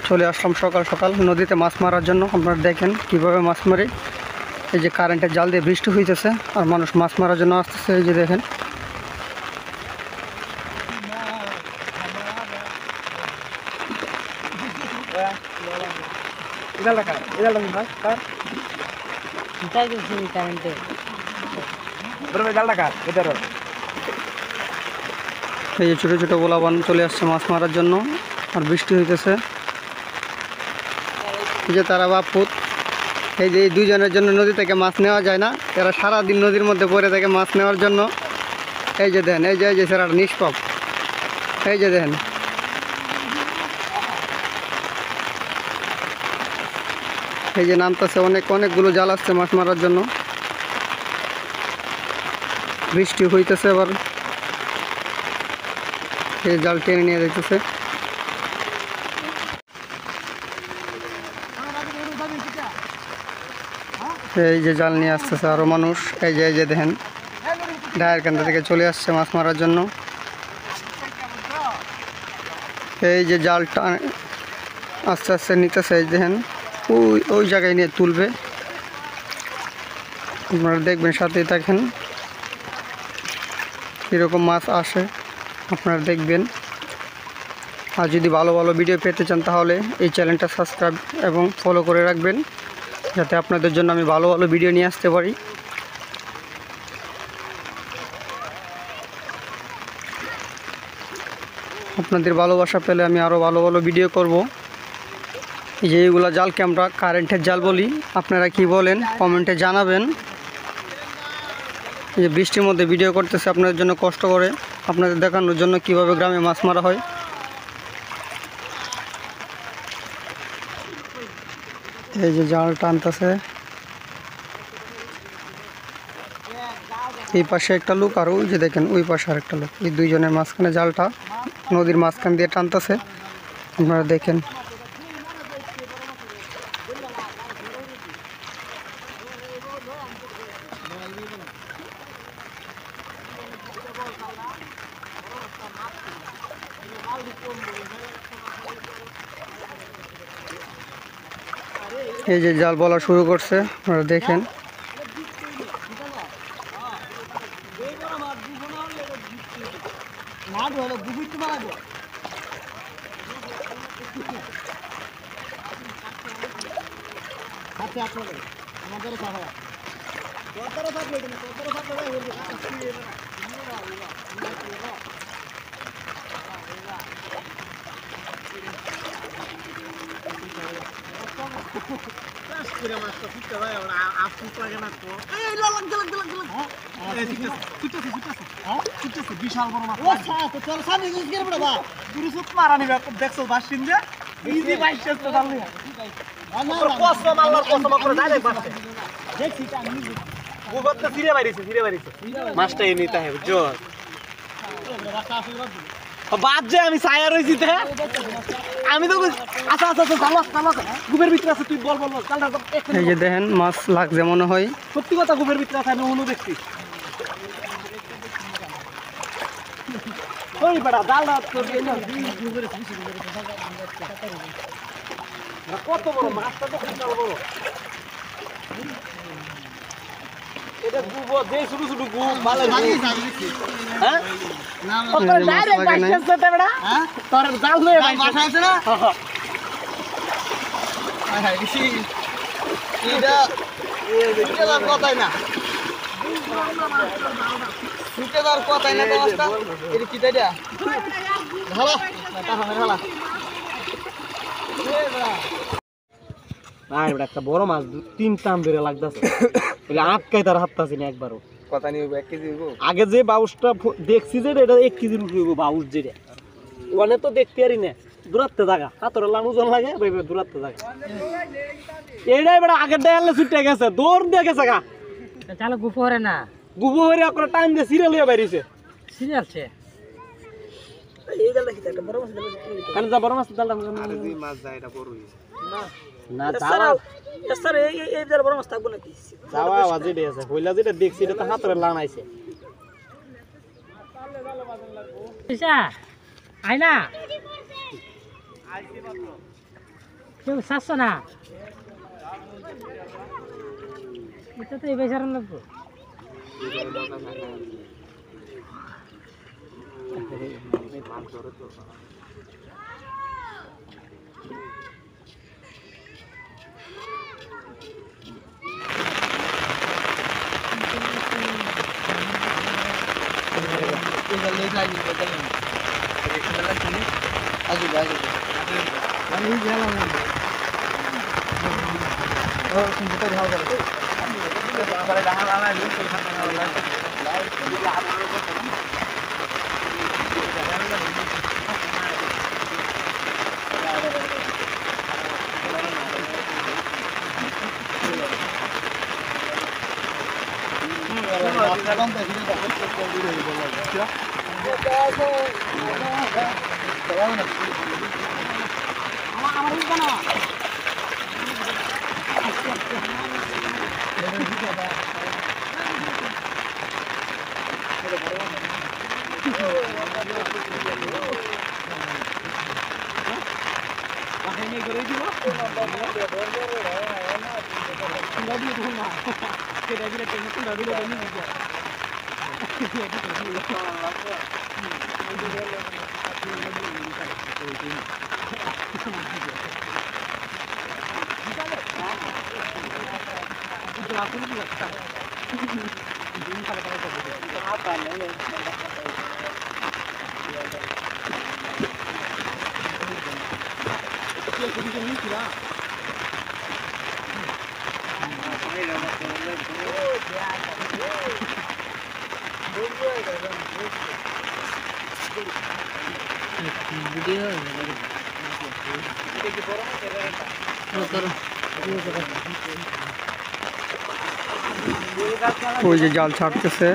চলে আসলাম সকাল সকাল নদীতে মাছ মারার জন্য। আপনারা দেখেন কিভাবে মাছ মারে। এই যে কারেন্টের জাল দিয়ে বৃষ্টি হইতেছে আর মানুষ মাছ মারার জন্য আসতেছে। এই যে দেখেন এই যে ছোটো ছোটো গোলাবান চলে আসছে মাছ মারার জন্য আর বৃষ্টি হইতেছে। এই যে তারা বাপুত, এই যে এই দুইজনের জন্য নদী থেকে মাছ নেওয়া যায় না। এরা সারাদিন নদীর মধ্যে পড়ে থাকে মাছ নেওয়ার জন্য। এই যে দেখেন, এই যে স্যার নিষ্পাপ, এই যে দেখেন এই যে নামতেছে অনেকগুলো জাল আসছে মাছ মারার জন্য। বৃষ্টি হইতেছে আবার, এই জাল টেনে নিয়ে যাইতেছে। এই যে জাল নিয়ে আসতেছে আরো মানুষ। এই যে দেখেন ডায়ের কান্দা থেকে চলে আসছে মাছ মারার জন্য। এই যে জালটা আস্তে আস্তে নিতেছে। এই দেখেন ওই জায়গায় নিয়ে তুলবে। আপনারা দেখবেন, সাথেই থাকেন কীরকম মাছ আসে, আপনারা দেখবেন। আর যদি ভালো ভালো ভিডিও পেতে চান তাহলে এই চ্যানেলটা সাবস্ক্রাইব এবং ফলো করে রাখবেন, যাতে আপনাদের জন্য আমি ভালো ভালো ভিডিও নিয়ে আসতে পারি। আপনাদের ভালোবাসা পেলে আমি আরও ভালো ভালো ভিডিও করব। এই যে এইগুলো জালকে আমরা কারেন্টের জাল বলি, আপনারা কি বলেন কমেন্টে জানাবেন। এই যে বৃষ্টির মধ্যে ভিডিও করতেছে আপনাদের জন্য কষ্ট করে, আপনাদের দেখানোর জন্য কিভাবে গ্রামে মাছ মারা হয়। এই যে জাল টানতেছে, এই পাশে একটা লোক আর ওই যে দেখেন ওই পাশে আর একটা লোক। এই দুইজনের মাঝখানে জালটা নদীর মাঝখান দিয়ে টানতেছে, আপনারা দেখেন। এই যে জাল বলা শুরু করছে, আপনারা দেখেন। বিশাল বড় মাছ মারানি দেখছো বাসিন যে ইজি বাইশ মাছটা এনে তাই বুঝছো বাদ যে আমি ছায়া রয়েছি আমি তো আচ্ছা আচ্ছা ভালো ভালো গুবের ভিতরে আছে, তুই বল বল বল। এই যে দেখেন মাছ লাগছে মনে হয়, সত্যি কথা গুবের ভিতরে আছে, আমি অনু দেখছি। ওই বেটা জালটা কত বড় মাছটা, তো বিশাল বড়। এটা গুব দে শুরু শুরু গুব ভালো হ্যাঁ না ডাইরেক্ট বাইসেস যেতে বেটা হ্যাঁ তোর জাল লয়ে বাসা আছে না হাই হাই বেশি এটা কথাই না সুটেদার কথাই না তো মাছটা এটা কি তাইডা ঢালা টাকা ঢালা এই বেটা ভাই বেটা একটা বড় মাছ তিন টান ধরে লাগতাছে বলে আটকাই তার হাততাছি না একবারও। কথা নিব 1 কেজি হইব। আগে যে বাউসটা দেখছি যে এটা 1 কেজির উপরে হইব বাউস যেটা ওখানে তো দেখতে পারি না, দূরাতে জায়গা হাতরে লানুজন লাগে ভাইবে দূরাতে জায়গা এইটাই বেটা আগের ডালে ছুটে গেছে, দৌড় দিয়ে গেছে গা চালো গুপরে না গুবরে করে টাইম দিয়ে সিরিয়াল হয়ে বাইরেছে সিরিয়ালছে। এই ডাল দেখি একটা বড় মাছ ডাল কানে যা বড় মাছ ডালটা আর দুই মাছ যায় এটা বড় হইছে না দাও স্যার এই ডাল বড় মাছ থাকবো নাকি যাওয়া আওয়াজে দিয়েছে কইলা যেটা দেখছি এটা তো হাতরে লানাইছে। আইনা কেউ চাচ্ছ না এটা তো এই বেচারান লাগবো ওই যে জাল ছাড়তেছে